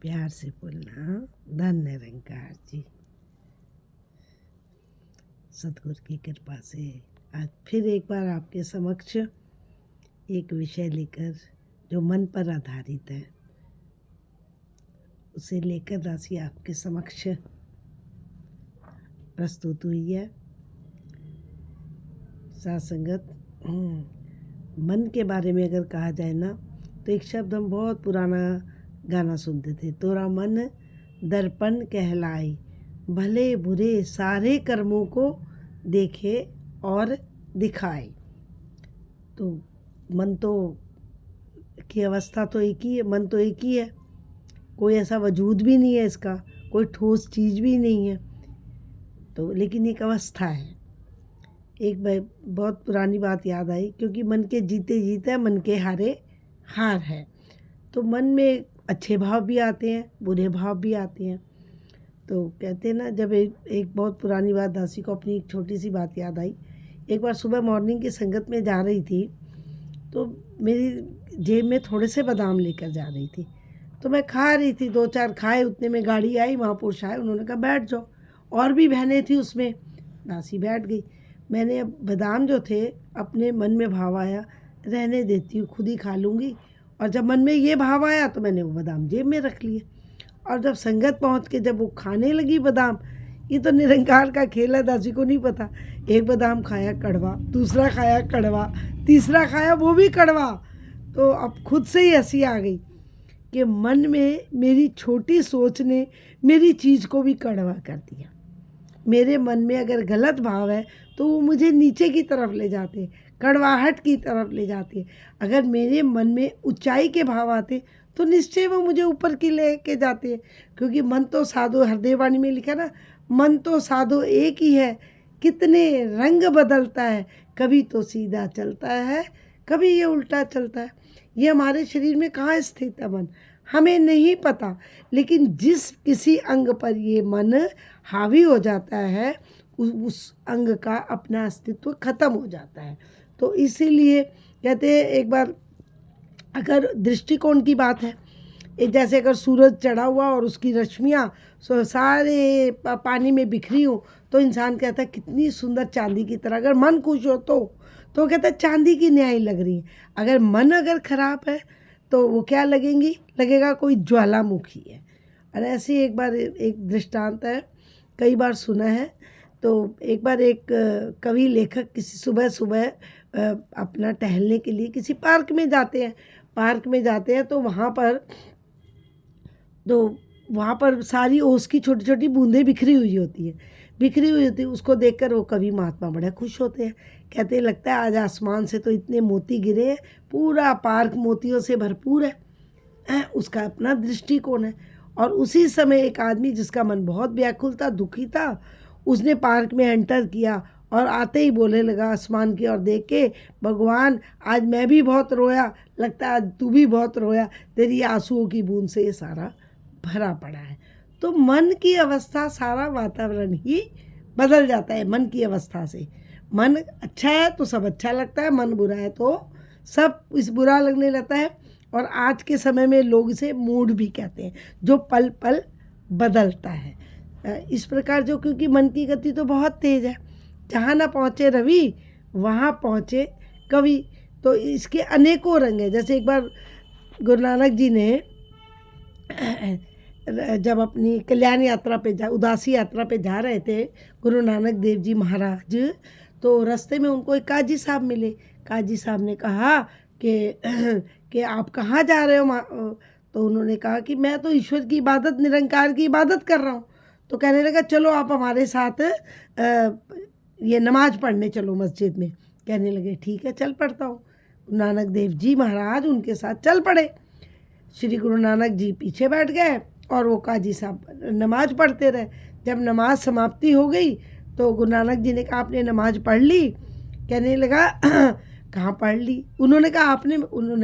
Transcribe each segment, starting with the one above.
प्यार से बोलना। धन निरंकार जी, सतगुरु की कृपा से आज फिर एक बार आपके समक्ष एक विषय लेकर जो मन पर आधारित है उसे लेकर राशि आपके समक्ष प्रस्तुत हुई है। साथ संगत मन के बारे में अगर कहा जाए ना तो एक शब्द हम बहुत पुराना गाना सुनते थे, तोरा मन दर्पण कहलाए, भले बुरे सारे कर्मों को देखे और दिखाए। तो मन तो की अवस्था तो एक ही है, मन तो एक ही है, कोई ऐसा वजूद भी नहीं है, इसका कोई ठोस चीज़ भी नहीं है। तो लेकिन एक अवस्था है। एक बहुत पुरानी बात याद आई, क्योंकि मन के जीते जीते मन के हारे हार है। तो मन में अच्छे भाव भी आते हैं, बुरे भाव भी आते हैं। तो कहते हैं ना, जब एक बहुत पुरानी बात दासी को अपनी एक छोटी सी बात याद आई। एक बार सुबह मॉर्निंग की संगत में जा रही थी तो मेरी जेब में थोड़े से बादाम लेकर जा रही थी, तो मैं खा रही थी, 2-4 खाए। उतने में गाड़ी आई, महापुरुष आए, उन्होंने कहा बैठ जाओ। और भी बहनें थी उसमें, दासी बैठ गई। मैंने अब बादाम जो थे, अपने मन में भाव आया रहने देती हूँ, खुद ही खा लूँगी। और जब मन में ये भाव आया तो मैंने वो बादाम जेब में रख लिए। और जब संगत पहुँच के जब वो खाने लगी बादाम, ये तो निरंकार का खेल है, दासी को नहीं पता। एक बादाम खाया कड़वा, दूसरा खाया कड़वा, तीसरा खाया वो भी कड़वा। तो अब खुद से ही हंसी आ गई कि मन में मेरी छोटी सोच ने मेरी चीज़ को भी कड़वा कर दिया। मेरे मन में अगर गलत भाव है तो वो मुझे नीचे की तरफ ले जाते हैं, कड़वाहट की तरफ ले जाते हैं। अगर मेरे मन में ऊंचाई के भाव आते तो निश्चय वो मुझे ऊपर की ले के जाते हैं। क्योंकि मन तो साधो, हृदय वाणी में लिखा ना, मन तो साधो एक ही है, कितने रंग बदलता है, कभी तो सीधा चलता है, कभी ये उल्टा चलता है। ये हमारे शरीर में कहाँ स्थित है मन, हमें नहीं पता। लेकिन जिस किसी अंग पर ये मन हावी हो जाता है, उस अंग का अपना अस्तित्व खत्म हो जाता है। तो इसीलिए कहते हैं, एक बार अगर दृष्टिकोण की बात है, एक जैसे अगर सूरज चढ़ा हुआ और उसकी रश्मियाँ सारे पानी में बिखरी हो तो इंसान कहता है कितनी सुंदर चांदी की तरह। अगर मन खुश हो तो कहता है चांदी की न्याय लग रही है। अगर मन अगर खराब है तो वो क्या लगेंगी, लगेगा कोई ज्वालामुखी है। और ऐसे एक बार एक दृष्टांत है, कई बार सुना है। तो एक बार एक कवि लेखक किसी सुबह सुबह अपना टहलने के लिए किसी पार्क में जाते हैं। पार्क में जाते हैं तो वहाँ पर सारी ओस की छोटी छोटी बूंदें बिखरी हुई होती है। उसको देखकर वो कवि महात्मा बड़े खुश होते हैं। कहते हैं लगता है आज आसमान से तो इतने मोती गिरे हैं, पूरा पार्क मोतियों से भरपूर है। उसका अपना दृष्टिकोण है। और उसी समय एक आदमी जिसका मन बहुत व्याकुल था, दुखी था, उसने पार्क में एंटर किया और आते ही बोलने लगा आसमान की ओर देख के, भगवान आज मैं भी बहुत रोया, लगता है आज तू भी बहुत रोया, तेरी आंसुओं की बूंद से ये सारा भरा पड़ा है। तो मन की अवस्था, सारा वातावरण ही बदल जाता है मन की अवस्था से। मन अच्छा है तो सब अच्छा लगता है, मन बुरा है तो सब इस बुरा लगने लगता है। और आज के समय में लोग इसे मूड भी कहते हैं, जो पल पल बदलता है। इस प्रकार जो, क्योंकि मन की गति तो बहुत तेज़ है, जहाँ ना पहुँचे रवि वहाँ पहुँचे कवि। तो इसके अनेकों रंग हैं। जैसे एक बार गुरु नानक जी ने जब अपनी कल्याण यात्रा पे उदासी यात्रा पे जा रहे थे गुरु नानक देव जी महाराज, तो रास्ते में उनको एक काजी साहब मिले। काजी साहब ने कहा कि आप कहाँ जा रहे हो? तो उन्होंने कहा कि मैं तो ईश्वर की इबादत, निरंकार की इबादत कर रहा हूँ। तो कहने लगा चलो आप हमारे साथ ये नमाज पढ़ने चलो मस्जिद में। कहने लगे ठीक है चल पड़ता हूँ। नानक देव जी महाराज उनके साथ चल पड़े। श्री गुरु नानक जी पीछे बैठ गए और वो काजी साहब नमाज पढ़ते रहे। जब नमाज समाप्ति हो गई तो गुरु नानक जी ने कहा आपने नमाज पढ़ ली? कहने लगा कहाँ पढ़ ली? उन्होंने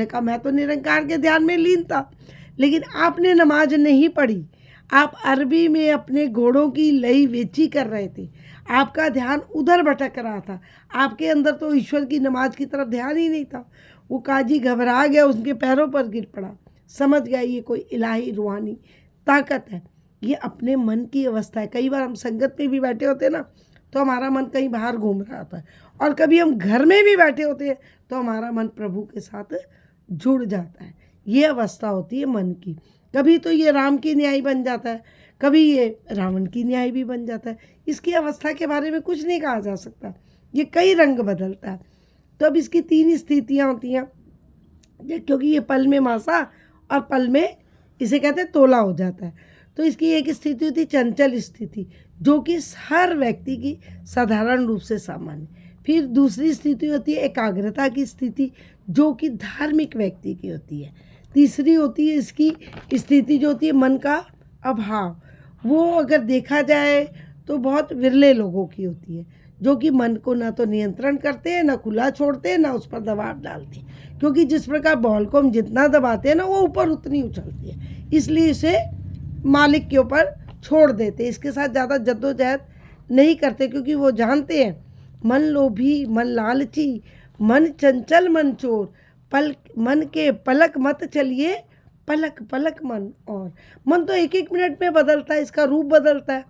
कहा मैं तो निरंकार के ध्यान में लीन था, लेकिन आपने नमाज नहीं पढ़ी। आप अरबी में अपने घोड़ों की लई वेची कर रहे थे, आपका ध्यान उधर भटक रहा था, आपके अंदर तो ईश्वर की नमाज की तरफ ध्यान ही नहीं था। वो काजी घबरा गया, उसके पैरों पर गिर पड़ा, समझ गया ये कोई इलाही रूहानी ताकत है, ये अपने मन की अवस्था है। कई बार हम संगत में भी बैठे होते हैं ना, तो हमारा मन कहीं बाहर घूम रहा होता है, और कभी हम घर में भी बैठे होते हैं तो हमारा मन प्रभु के साथ जुड़ जाता है। ये अवस्था होती है मन की। कभी तो ये राम की न्याय बन जाता है, कभी ये रावण की न्याय भी बन जाता है। इसकी अवस्था के बारे में कुछ नहीं कहा जा सकता, ये कई रंग बदलता है। तो अब इसकी 3 स्थितियाँ होती हैं, क्योंकि ये पल में मासा और पल में इसे कहते हैं तोला हो जाता है। तो इसकी एक स्थिति होती है चंचल स्थिति, जो कि हर व्यक्ति की साधारण रूप से सामान्य। फिर दूसरी स्थिति होती है एकाग्रता की स्थिति, जो कि धार्मिक व्यक्ति की होती है। तीसरी होती है इसकी स्थिति जो होती है मन का अभाव, वो अगर देखा जाए तो बहुत विरले लोगों की होती है, जो कि मन को ना तो नियंत्रण करते हैं, ना खुला छोड़ते हैं, ना उस पर दबाव डालते हैं। क्योंकि जिस प्रकार बॉल को हम जितना दबाते हैं ना, वो ऊपर उतनी उछलती है, इसलिए इसे मालिक के ऊपर छोड़ देते हैं। इसके साथ ज़्यादा जद्दोजहद नहीं करते, क्योंकि वो जानते हैं मन लोभी, मन लालची, मन चंचल, मन चोर, मन के पलक मत चलिए, पलक पलक मन। और मन तो एक एक मिनट में बदलता है, इसका रूप बदलता है।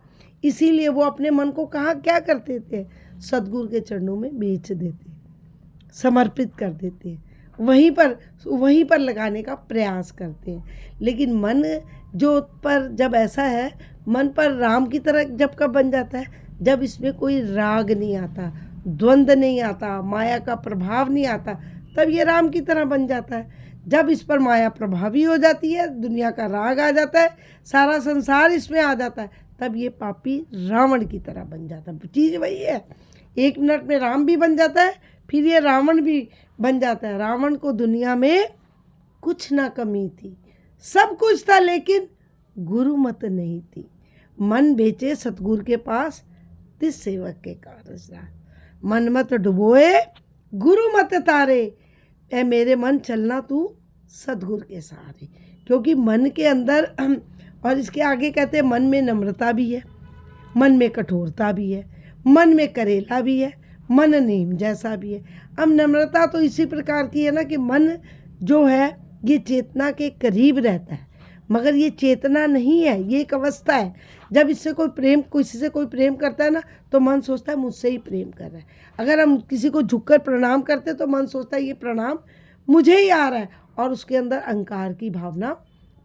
इसीलिए वो अपने मन को कहाँ क्या करते थे, सद्गुरु के चरणों में बेच देते, समर्पित कर देते हैं, वहीं पर लगाने का प्रयास करते हैं। लेकिन मन जो पर जब ऐसा है, मन पर राम की तरह जब कब बन जाता है, जब इसमें कोई राग नहीं आता, द्वंद्व नहीं आता, माया का प्रभाव नहीं आता, तब ये राम की तरह बन जाता है। जब इस पर माया प्रभावी हो जाती है, दुनिया का राग आ जाता है, सारा संसार इसमें आ जाता है, तब ये पापी रावण की तरह बन जाता है। चीज़ वही है, 1 मिनट में राम भी बन जाता है, फिर ये रावण भी बन जाता है। रावण को दुनिया में कुछ ना कमी थी, सब कुछ था, लेकिन गुरु मत नहीं थी। मन बेचे सतगुरु के पास, तिस सेवक के कारज रास। मन मत डुबोए, गुरु मत तारे, ए मेरे मन चलना तू सतगुरु के सहारे। क्योंकि मन के अंदर, और इसके आगे कहते हैं, मन में नम्रता भी है, मन में कठोरता भी है, मन में करेला भी है, मन नीम जैसा भी है। अब नम्रता तो इसी प्रकार की है ना, कि मन जो है ये चेतना के करीब रहता है, मगर ये चेतना नहीं है, ये एक अवस्था है। जब इससे किसी से कोई प्रेम करता है ना, तो मन सोचता है मुझसे ही प्रेम कर रहा है। अगर हम किसी को झुककर प्रणाम करते तो मन सोचता है ये प्रणाम मुझे ही आ रहा है, और उसके अंदर अहंकार की भावना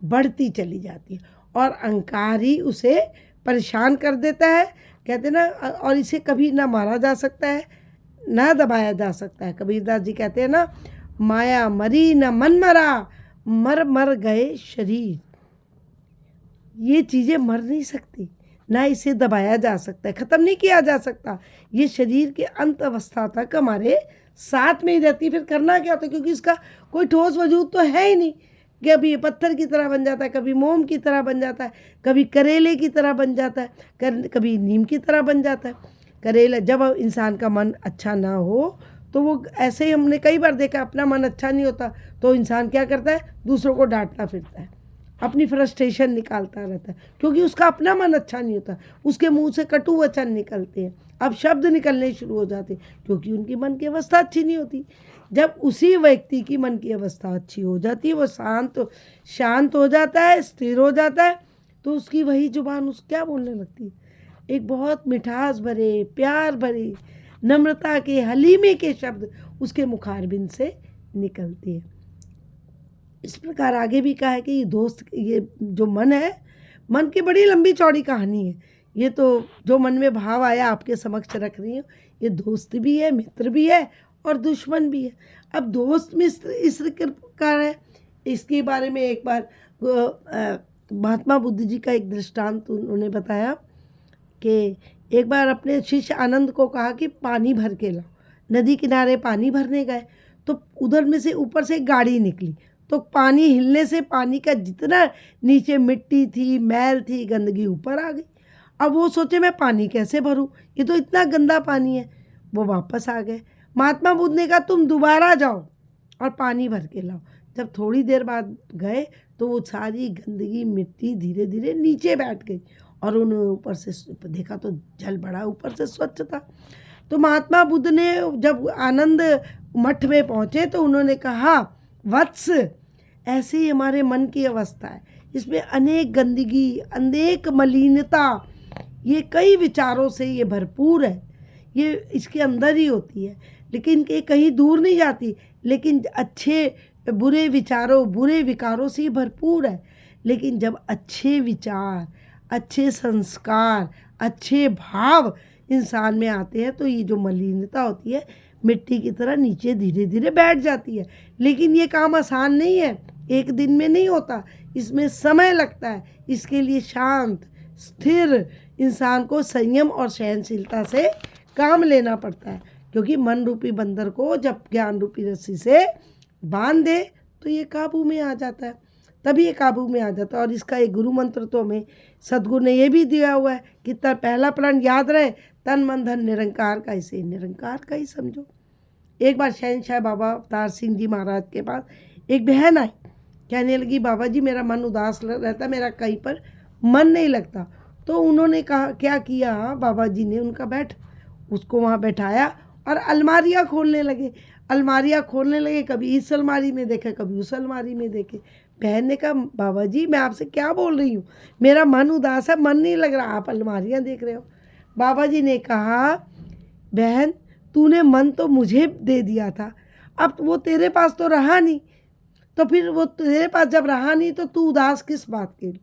बढ़ती चली जाती है, और अहंकार ही उसे परेशान कर देता है। कहते ना, और इसे कभी ना मारा जा सकता है, ना दबाया जा सकता है। कबीरदास जी कहते हैं ना, माया मरी न मन मरा, मर मर गए शरीर। ये चीज़ें मर नहीं सकती, ना इसे दबाया जा सकता है, ख़त्म नहीं किया जा सकता। ये शरीर के अंत अवस्था तक हमारे साथ में ही रहती है। फिर करना क्या होता है, क्योंकि इसका कोई ठोस वजूद तो है ही नहीं, कि अभी ये पत्थर की तरह बन जाता है, कभी मोम की तरह बन जाता है, कभी करेले की तरह बन जाता है, कभी नीम की तरह बन जाता है। करेला, जब इंसान का मन अच्छा ना हो तो वो ऐसे ही, हमने कई बार देखा, अपना मन अच्छा नहीं होता तो इंसान क्या करता है, दूसरों को डांटता फिरता है, अपनी फ्रस्ट्रेशन निकालता रहता है, क्योंकि उसका अपना मन अच्छा नहीं होता। उसके मुंह से कटु वचन निकलते हैं, अब शब्द निकलने शुरू हो जाते हैं, क्योंकि उनकी मन की अवस्था अच्छी नहीं होती। जब उसी व्यक्ति की मन की अवस्था अच्छी हो जाती है, वो शांत हो जाता है, स्थिर हो जाता है, तो उसकी वही जुबान क्या बोलने लगती है, एक बहुत मिठास भरे, प्यार भरे, नम्रता के, हलीमे के शब्द उसके मुखारबिंद से निकलते हैं। इस प्रकार आगे भी कहा है कि ये जो मन है, मन की बड़ी लंबी चौड़ी कहानी है। ये तो जो मन में भाव आया आपके समक्ष रख रही हूँ। ये दोस्त भी है, मित्र भी है, और दुश्मन भी है। अब दोस्त मित्र इस प्रकार है, इसके बारे में एक बार महात्मा बुद्ध जी का एक दृष्टांत उन्होंने बताया कि एक बार अपने शिष्य आनंद को कहा कि पानी भर के लाओ। नदी किनारे पानी भरने गए तो उधर में से ऊपर से एक गाड़ी निकली, तो पानी हिलने से पानी का जितना नीचे मिट्टी थी, मैल थी, गंदगी ऊपर आ गई। अब वो सोचे मैं पानी कैसे भरूं, ये तो इतना गंदा पानी है। वो वापस आ गए। महात्मा बुद्ध ने कहा तुम दोबारा जाओ और पानी भर के लाओ। जब थोड़ी देर बाद गए तो वो सारी गंदगी, मिट्टी धीरे धीरे नीचे बैठ गई, और उन्होंने ऊपर से देखा तो जल बड़ा ऊपर से स्वच्छ था। तो महात्मा बुद्ध ने जब आनंद मठ में पहुँचे तो उन्होंने कहा, वत्स, ऐसे ही हमारे मन की अवस्था है, इसमें अनेक गंदगी, अनेक मलिनता, ये कई विचारों से ये भरपूर है, ये इसके अंदर ही होती है, लेकिन ये कहीं दूर नहीं जाती। लेकिन अच्छे बुरे विचारों, बुरे विकारों से ये भरपूर है। लेकिन जब अच्छे विचार, अच्छे संस्कार, अच्छे भाव इंसान में आते हैं तो ये जो मलिनता होती है मिट्टी की तरह नीचे धीरे धीरे बैठ जाती है। लेकिन ये काम आसान नहीं है, एक दिन में नहीं होता, इसमें समय लगता है। इसके लिए शांत स्थिर इंसान को संयम और सहनशीलता से काम लेना पड़ता है, क्योंकि मन रूपी बंदर को जब ज्ञान रूपी रस्सी से बांध दे तो ये काबू में आ जाता है, तभी ये काबू में आ जाता है। और इसका एक गुरु मंत्र तो हमें सदगुरु ने ये भी दिया हुआ है कि पहला प्रण याद रहे, तन मन धन निरंकार का, इसे निरंकार का ही समझो। एक बार शहनशाह बाबा अवतार सिंह जी महाराज के पास एक बहन आई, कहने लगी बाबा जी मेरा मन उदास रहता, मेरा कहीं पर मन नहीं लगता। तो उन्होंने कहा, क्या किया बाबा जी ने, उनका उसको वहाँ बैठाया और अलमारियाँ खोलने लगे, कभी इस अलमारी में देखे, कभी उस अलमारी में देखे। बहन ने कहा बाबा जी मैं आपसे क्या बोल रही हूँ, मेरा मन उदास है, मन नहीं लग रहा, आप अलमारियाँ देख रहे हो। बाबा जी ने कहा बहन तूने मन तो मुझे दे दिया था, अब वो तेरे पास तो रहा नहीं, तो फिर वो तेरे पास जब रहा नहीं तो तू उदास किस बात के लिए।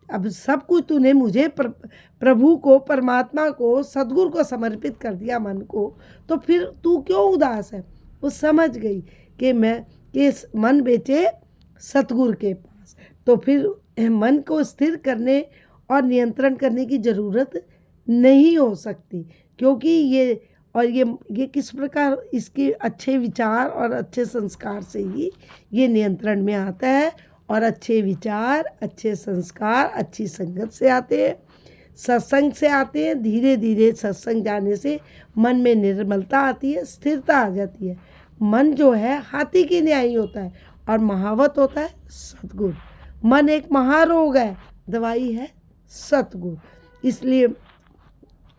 अब सब कुछ तूने मुझे प्रभु को, परमात्मा को, सद्गुरु को समर्पित कर दिया मन को, तो फिर तू क्यों उदास है। वो समझ गई कि मन बेचे सतगुरु के पास, तो फिर मन को स्थिर करने और नियंत्रण करने की ज़रूरत नहीं हो सकती, क्योंकि ये किस प्रकार इसके अच्छे विचार और अच्छे संस्कार से ही ये नियंत्रण में आता है। और अच्छे विचार, अच्छे संस्कार अच्छी संगत से आते हैं, सत्संग से आते हैं। धीरे धीरे सत्संग जाने से मन में निर्मलता आती है, स्थिरता आ जाती है। मन जो है हाथी की न्यायी होता है और महावत होता है सतगुरु। मन एक महारोग है, दवाई है सतगुरु। इसलिए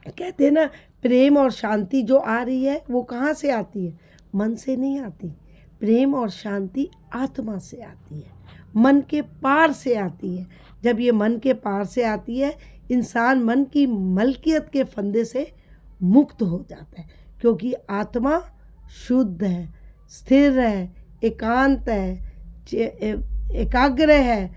कहते हैं ना, प्रेम और शांति जो आ रही है वो कहाँ से आती है, मन से नहीं आती। प्रेम और शांति आत्मा से आती है, मन के पार से आती है। जब ये मन के पार से आती है, इंसान मन की मलकियत के फंदे से मुक्त हो जाता है, क्योंकि आत्मा शुद्ध है, स्थिर है, एकांत है, एकाग्र है,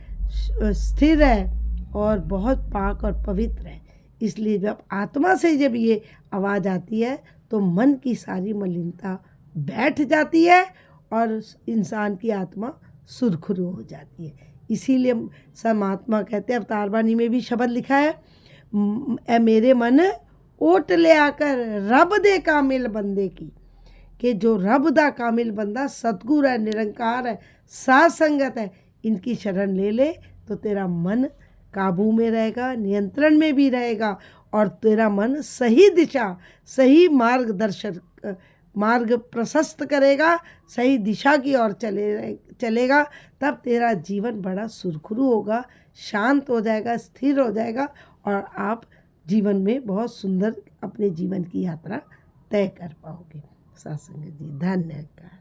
स्थिर है और बहुत पाक और पवित्र है। इसलिए जब ये आवाज़ आती है तो मन की सारी मलिनता बैठ जाती है और इंसान की आत्मा सुरखुरु हो जाती है। इसीलिए परमात्मा कहते हैं, अवतार वाणी में भी शब्द लिखा है, ए मेरे मन ओट ले आकर रब दे कामिल बंदे की, कि जो रब दा कामिल बंदा सतगुरु है, निरंकार है, साथ संगत है, इनकी शरण ले ले तो तेरा मन काबू में रहेगा, नियंत्रण में भी रहेगा और तेरा मन सही दिशा, सही मार्ग प्रशस्त करेगा, सही दिशा की ओर चलेगा। तब तेरा जीवन बड़ा सुरखुरु होगा, शांत हो जाएगा, स्थिर हो जाएगा और आप जीवन में बहुत सुंदर अपने जीवन की यात्रा तय कर पाओगे। सत्संग जी, धन्यवाद।